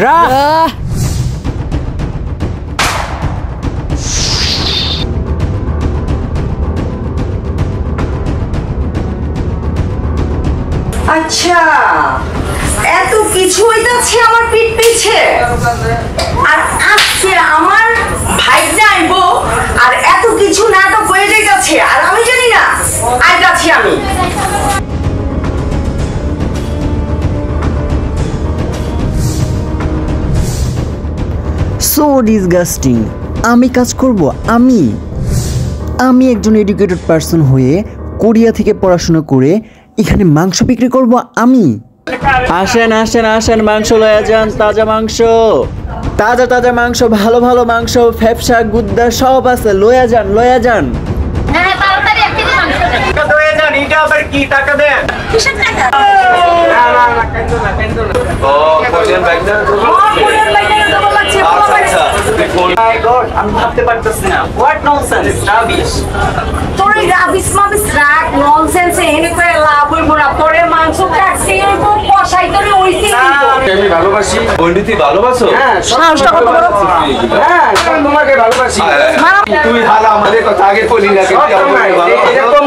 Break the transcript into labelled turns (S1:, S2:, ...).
S1: রা
S2: আচ্ছা, এত কিছু হইতাছে আমার পিঠ পিছে, আর আজকে আমার ভাইটা আইবো আর এত কিছু নাটক হয়ে যাইতাছে আর আমি জানি না আইতাছি আমি।
S1: So disgusting. আমি কাজ করব, আমি একজন এডুকেটেড পারসন হয়ে কোরিয়া থেকে পড়াশোনা করে এখানে মাংস বিক্রি করব আমি। আসেন আসেন আসেন, মাংস লয়া যান, তাজা মাংস, তাজা তাজা মাংস, ভালো ভালো মাংস, ফ্যাপসা গুদ্দা সব আছে, লয়া যান লয়া যান।
S3: হ্যাঁ তাড়াতাড়ি এক কেজি মাংস দেন।
S4: টাকা দিয়ে যান, এটা আবার কি টাকা দেন?
S3: কিসের টাকা?
S4: না না না, কেন না কেন না। ও কোরিয়ান ব্যাগ না?
S2: কোরিয়ান বাইটা না বলা লাগছে।
S4: আচ্ছা মাই গড, আমি ভাবতে পারতেছি না। What nonsense, rubbish.
S2: তোর এই রাবিশ মাবিশ রাখ, ননসেন্স এনে করে লাভ হইব না। তোরে মাংস কাটতে হইব, কষাই তোরে ওইতে হইব।
S4: আমি ভালোবাসি। বন্ধুতি ভালোবাসো? হ্যাঁ,
S2: সাহসটা কত বড়?
S4: হ্যাঁ, তোমাকে ভালোবাসি। তুই হালা আমাদের কথা আগে বলি না, কিন্তু